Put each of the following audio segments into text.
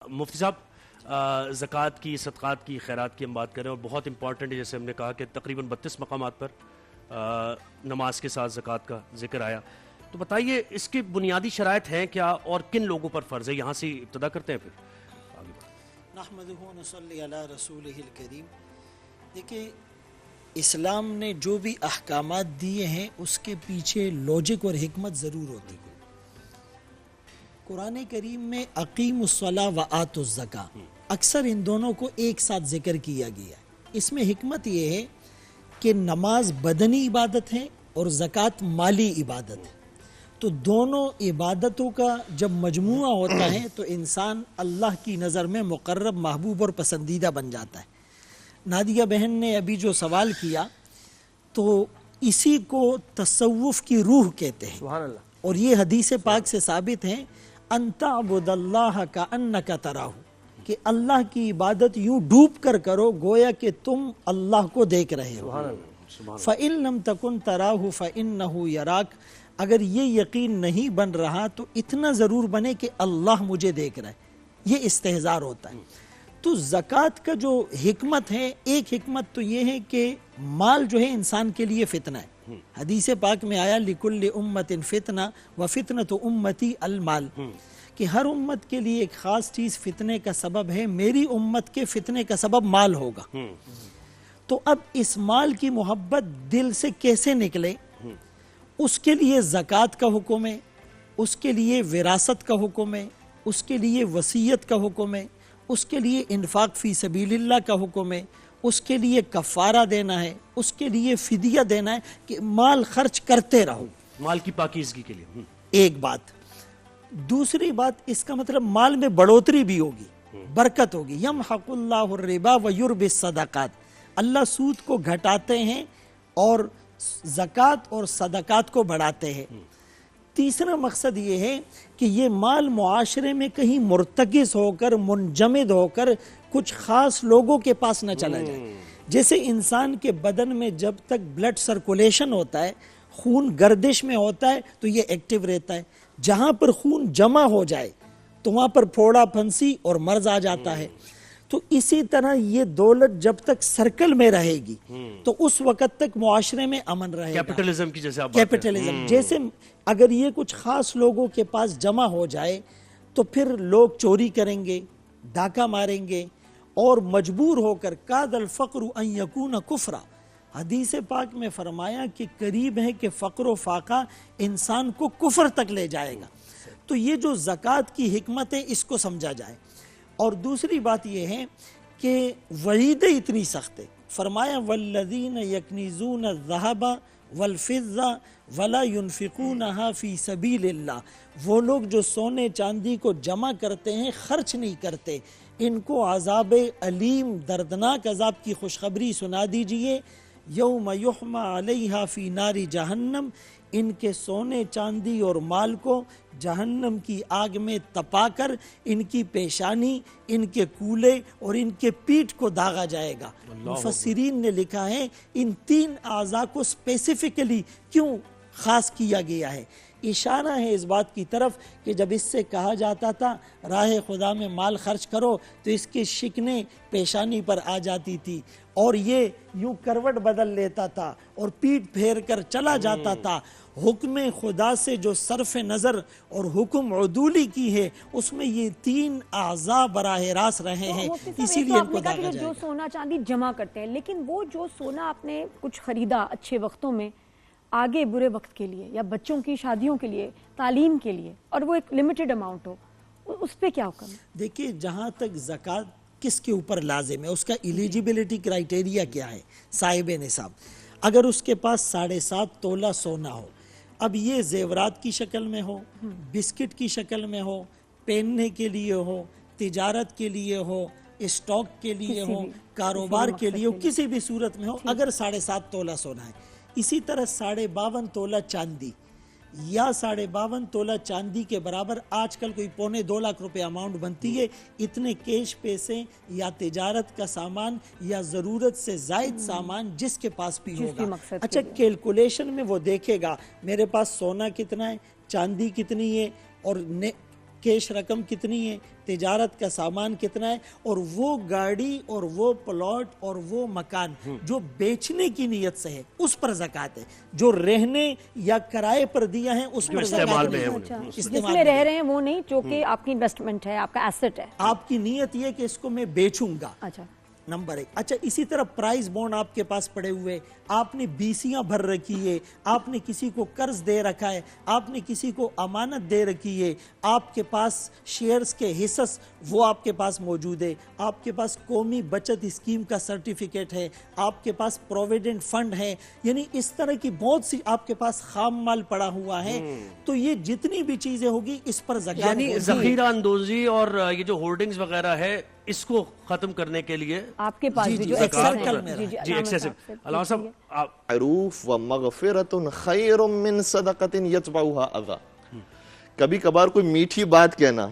मुफ्ती साहब ज़कात की, सदक़ात की, खैरात की हम बात करें और बहुत इंपॉर्टेंट है, जैसे हमने कहा कि तकरीबन 32 मकामात पर नमाज के साथ ज़कात का जिक्र आया। तो बताइए इसकी बुनियादी शराइत हैं क्या और किन लोगों पर फ़र्ज़ है? यहाँ से इब्तदा करते हैं, फिर आगे बढ़ें। नहमदुहु व नसल्ली अला रसूलिहिल करीम। देखिए, इस्लाम ने जो भी अहकामात दिए हैं उसके पीछे लॉजिक और हिकमत ज़रूर होती है। कुरान करीम में अकीमुस्सला व आतुज़्ज़का अक्सर इन दोनों को एक साथ जिक्र किया गया है। इसमें हिकमत यह है कि नमाज बदनी इबादत है और ज़कात माली इबादत है, तो दोनों इबादतों का जब मजमुआ होता है तो इंसान अल्लाह की नज़र में मुकर्रब, महबूब और पसंदीदा बन जाता है। नादिया बहन ने अभी जो सवाल किया तो इसी को तसव्वुफ़ की रूह कहते हैं। सुभान अल्लाह। और ये हदीस पाक से साबित है, अंतअबुदल्लाह का अन्नका तराहू, कि अल्लाह की इबादत यूं डूब कर करो गोया कि तुम अल्लाह को देख रहे हो। फ़इन लम तकुन तराहू फ़इन्नहु यराक, अगर ये यकीन नहीं बन रहा तो इतना ज़रूर बने कि अल्लाह मुझे देख रहा है। ये इस्तेहज़ार होता है। तो ज़कात का जो हिकमत है, एक हिकमत तो ये है कि माल जो है इंसान के लिए फितना है। हदीस पाक में आया लिकुल्लि उम्मतिन फितना व फितनतु उम्मती अलमाल, कि हर उम्मत के लिए एक ख़ास चीज़ फितने का सबब है, मेरी उम्मत के फितने का सबब माल होगा। तो अब इस माल की मोहब्बत दिल से कैसे निकले, उसके लिए ज़कात का हुक्म है, उसके लिए विरासत का हुक्म है, उसके लिए वसीयत का हुक्म है, उसके लिए इन्फाक फ़ी सबीलिल्लाह का हुक्म है, उसके लिए कफ़ारा देना है, उसके लिए फिदिया देना है कि माल खर्च करते रहो माल की पाकीज़गी के लिए। एक बात। दूसरी बात, इसका मतलब माल में बढ़ोतरी भी होगी, बरकत होगी। यमहकुल्लाहु रिबा व युर्बिस सदक़ात, अल्लाह सूद को घटाते हैं और ज़कात और सदक़ात को बढ़ाते हैं। तीसरा मकसद ये है कि ये माल मुआशरे में कहीं मुर्तकिज़ होकर, मुंजमद होकर कुछ ख़ास लोगों के पास न चला जाए। जैसे इंसान के बदन में जब तक ब्लड सर्कुलेशन होता है, खून गर्दिश में होता है, तो ये एक्टिव रहता है। जहाँ पर खून जमा हो जाए तो वहाँ पर फोड़ा, फंसी और मर्ज आ जाता है। तो इसी तरह ये दौलत जब तक सर्कल में रहेगी तो उस वक़्त तक मुआशरे में अमन रहेगा। कैपिटलिज्म की जैसे आप कैपिटलिज्म जैसे अगर ये कुछ खास लोगों के पास जमा हो जाए तो फिर लोग चोरी करेंगे, डाका मारेंगे और मजबूर होकर कादल फ़क्र अन यकून कुफ्रा, हदीस पाक में फरमाया कि करीब है कि फ़क्र व फाका इंसान को कुफ्र तक ले जाएगा। तो ये जो ज़कात की हिकमत है इसको समझा जाए। और दूसरी बात यह है कि वईद इतनी सख्त है, फरमाया वल्लज़ीन यकनीज़ून ज़हबा वल फ़िज़्ज़ा वला युनफ़िक़ूनहा फ़ी सबीलिल्लाह, वो लोग जो सोने चांदी को जमा करते हैं, खर्च नहीं करते, इनको अज़ाब अलीम, दर्दनाक अज़ाब की खुशखबरी सुना दीजिए। यौम युहमा अलैहा फ़ी नारी जहन्नम, इनके सोने चांदी और माल को जहन्नम की आग में तपाकर इनकी पेशानी, इनके कूले और इनके पीठ को दागा जाएगा। मुफस्सिरीन ने लिखा है इन तीन आज़ा को स्पेसिफिकली क्यों खास किया गया है। इशारा है इस बात की तरफ कि जब इससे कहा जाता था राह खुदा में माल खर्च करो तो इसकी शिकने पेशानी पर आ जाती थी और ये यूं करवट बदल लेता था और पीठ फेर कर चला जाता था। हुक्म खुदा से जो सरफ नज़र और हुक्म उदूली की है उसमें ये तीन आज़ा बराह रास्त रहे हैं, इसीलिए इनको दागा जाएगा। जो सोना चांदी जमा करते हैं, लेकिन वो जो सोना आपने कुछ खरीदा अच्छे वक्तों में आगे बुरे वक्त के लिए या बच्चों की शादियों के लिए, तालीम के लिए, और वो एक लिमिटेड अमाउंट हो, उस पर क्या हुक्म है? देखिए, जहाँ तक ज़कात किसके ऊपर लाजिम है, उसका एलिजिबिलिटी क्राइटेरिया क्या है। साहिब निसाब अगर उसके पास 7.5 तोला सोना हो, अब ये जेवरात की शक्ल में हो, बिस्किट की शक्ल में हो, पहनने के लिए हो, तिजारत के लिए हो, स्टॉक के लिए हो, कारोबार के लिए हो, किसी भी सूरत में हो, अगर 7.5 तोला सोना है। इसी तरह 52.5 तोला चांदी या 52.5 तोला चांदी के बराबर आजकल कोई 2.25 लाख रुपए अमाउंट बनती है। इतने कैश पैसे या तिजारत का सामान या ज़रूरत से ज़ायद सामान जिसके पास भी होगा, अच्छा कैलकुलेशन में वो देखेगा मेरे पास सोना कितना है, चांदी कितनी है और कैश रकम कितनी है, तिजारत का सामान कितना है, और वो गाड़ी और वो प्लॉट और वो मकान जो बेचने की नीयत से है उस पर ज़कात है। जो रहने या किराए पर दिया है उस पर इस्तेमाल ज़कात में है नहीं। अच्छा, इस्तेमाल जिसमें रह में। रहे हैं वो नहीं, जो कि आपकी इन्वेस्टमेंट है, आपका एसेट है। आपकी नीयत ये कि इसको मैं बेचूंगा, अच्छा, नंबर 1। अच्छा, इसी तरह प्राइस बॉन्ड आपके पास पड़े हुए, आपने बीसियां भर रखी है, आपने किसी को कर्ज दे रखा है, आपने किसी को अमानत दे रखी है, आपके पास शेयर्स के हिस्स वो आपके पास मौजूद है, आपके पास कौमी बचत स्कीम का सर्टिफिकेट है, आपके पास प्रोविडेंट फंड है, यानी इस तरह की बहुत सी आपके पास खाम माल पड़ा हुआ है। तो ये जितनी भी चीजें होगी इस पर ज़कात यानी होगी। जखीरा अंदोजी और ये जो होल्डिंग्स वगैरह है इसको खत्म करने के लिए आपके पास जी, भी जी, जो ज़कात एक्सेस कल है, में जी जी, जी एक्सेसिव। अलावा साहब आप मअरूफ व मगफिरतुन खैरुम मिन सदक़तिन यतबउहा अज़ा। कभी कभार कोई मीठी बात कहना,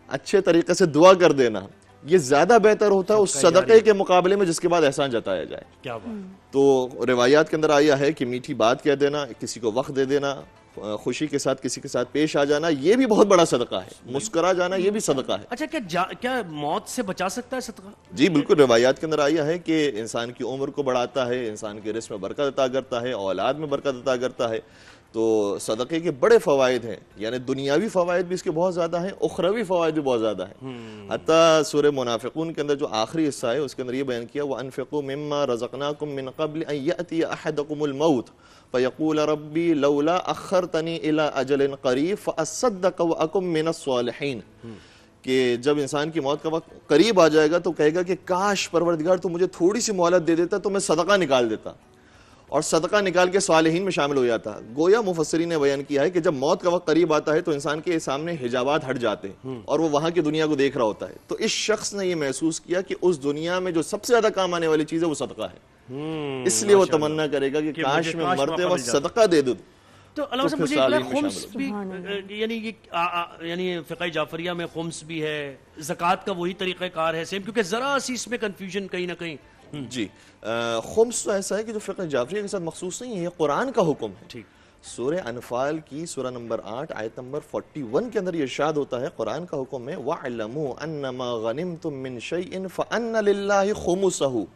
अच्छे तरीके से दुआ कर देना, ये ज्यादा बेहतर होता है उस सदक़े के मुकाबले में जिसके बाद एहसान जताया जाए। क्या बात, तो रिवायात के अंदर आया है कि मीठी बात कह देना, किसी को वक्त दे देना, खुशी के साथ किसी के साथ पेश आ जाना, ये भी बहुत बड़ा सदका है। मुस्कुरा जाना ये भी सदका है। अच्छा क्या मौत से बचा सकता है सदका? जी बिल्कुल, रिवायात के अंदर आया है कि इंसान की उम्र को बढ़ाता है, इंसान के रिस्क में बरकत अता करता है, औलाद में बरकत अता करता है। तो सदक़े के बड़े फ़वाइद हैं, यानी दुनियावी फ़वाइद भी इसके बहुत ज़्यादा हैं, उखरवी फ़वाइद भी बहुत ज़्यादा हैं। हत्ता सूरह मुनाफ़िक़ून के अंदर जो आखिरी हिस्सा है उसके अंदर ये बयान किया, व अनफ़िक़ू मिम्मा रज़क़नाकुम मिन क़ब्ल अन यअतिय अहदकुमुल मौत फ़यक़ूल रब्बी लौला अख़्ख़रतनी इला अजलिन क़रीब फ़अस्सद्दक़ व अकुम मिनस सालिहीन। कि जब इंसान की मौत का वक्त करीब आ जाएगा तो कहेगा कि काश परवरदिगार तो मुझे थोड़ी सी मोहलत दे देता तो मैं सदका निकाल देता और सदका निकाल के सालिहीन में शामिल हो जाता। गोया मुफस्सिरीन ने बयान किया है कि जब मौत का वक्त करीब आता है तो इंसान के सामने हिजाबात हट जाते हैं और वो वहां की दुनिया को देख रहा होता है। तो इस शख्स ने ये महसूस किया कि उस दुनिया में जो सबसे ज्यादा काम आने वाली चीज है वो सदका है, इसलिए वो तमन्ना करेगा कि काश मैं मरते वक्त सदका दे दूं। तो अलावा साहब फिर मुझे एक सालिहीन में खुम्स शामिल भी यानी ये यानी फ़िक़्ह जाफरिया में खुम्स भी है, ज़कात का वही तरीक़ाकार है सेम, क्योंकि ज़रा सी इसमें कन्फ्यूजन कहीं ना कहीं। जी खुम्स तो ऐसा है कि जो फ़िक़्ह जाफरिया के साथ मखसूस नहीं है, ये कुरान का हुक्म है। ठीक, सूरह अनफाल की सूरह नंबर 8 आयत नंबर 41 के अंदर ये इरशाद होता है, कुरान का हुक्म है, वअलमू अन्नमा गनिमतुम मिन शैइन फअन्न लिल्लाहि खुमुसहु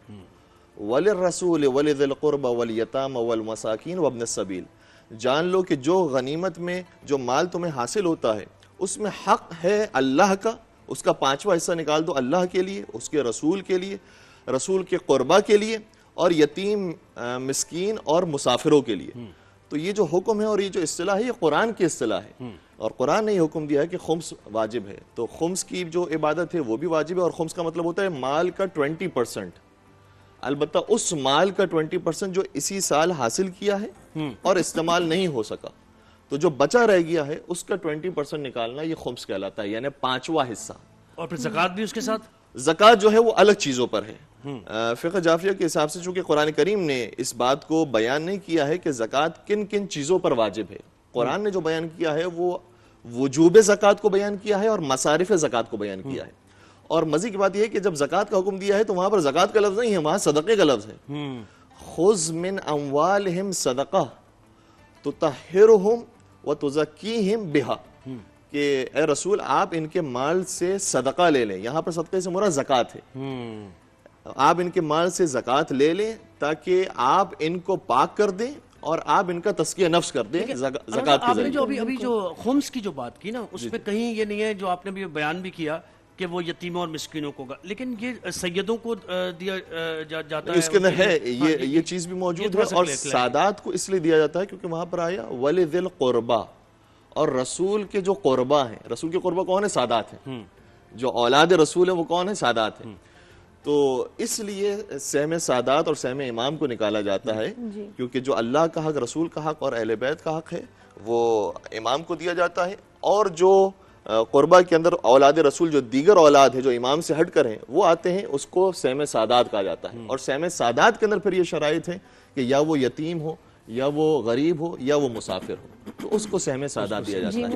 वलिर्रसूल वलिज़िल क़ुरबा वलयतामा वलमसाकीन वब्निस सबील। जान लो कि जो गनीमत में जो माल तुम्हें हासिल होता है उसमें हक है अल्लाह का, उसका 5वां हिस्सा निकाल दो अल्लाह के लिए, उसके रसूल के लिए, रसूल के क़ुरबा के लिए और यतीम मिस्कीन और मुसाफिरों के लिए। तो ये जो हुक्म है और ये जो इस्तिलाह है ये कुरान की इस्तिलाह है और कुरान ने ये हुक्म दिया है कि खुम्स वाजिब है। तो खुम्स की जो इबादत है वो भी वाजिब है और खुम्स का मतलब होता है माल का 20%, अलबत्ता उस माल का 20% जो इसी साल हासिल किया है और इस्तेमाल नहीं हो सका, तो जो बचा रह गया है उसका 20% निकालना ये खुम्स कहलाता है, यानी 5वां हिस्सा। और फिर ज़कात भी उसके साथ? ज़कात जो है वो अलग चीज़ों पर है। फ़िक़्ह जाफरिया के हिसाब से चूंकि कुरान करीम ने इस बात को बयान नहीं किया है कि ज़कात किन किन चीज़ों पर वाजिब है, कुरान ने जो बयान किया है वो वजूब ज़कात को बयान किया है और मसारिफ़ ज़कात को बयान किया है। और मज़े की बात यह है कि जब ज़कात का हुक्म दिया है तो वहां पर ज़कात का लफ्ज़ नहीं है, वहां सदक़े का लफ्ज़ है। खुज़ मिन अम्वालिहिम सदक़ा तुतहिरुहुम व तुज़क्कीहिम बिहा, कि ए रसूल आप इनके माल से सदका ले लें। यहाँ पर सदक़े से मुराद ज़कात है। आप इनके माल से ज़कात ले लें ताकि आप इनको पाक कर दें और आप इनका तज़किया नफ्स कर दें ज़कात के आपने ज़रिए। जो अभी जो खुम्स की जो बात की ना उस पे कहीं ये नहीं है, जो आपने भी बयान भी किया कि वो यतीमों और मिस्किनों को, लेकिन ये सैयदों को दिया जाता है। इसके अंदर है हाँ, ये चीज भी मौजूद है थोड़ा सा और clear सादात को इसलिए दिया जाता है क्योंकि वहां पर आया वलिदिल क़ुरबा, और रसूल के जो क़ुरबा है, रसूल के क़ुरबा कौन है? सादात है। जो औलाद रसूल है वो कौन है? सादात है। तो इसलिए सहम सादात और सहम इमाम को निकाला जाता है क्योंकि जो अल्लाह का हक, रसूल का हक और अहले बैत का हक है वो इमाम को दिया जाता है, और जो क़ुरबा के अंदर औलाद रसूल जो दीगर औलाद है जो इमाम से हट कर हैं वो आते हैं, उसको सहम सादात कहा जाता है। और सहम सादात के अंदर फिर ये शराइत है कि या वो यतीम हो या वो गरीब हो या वो मुसाफिर हो, तो उसको सहम सादात दिया जाता है।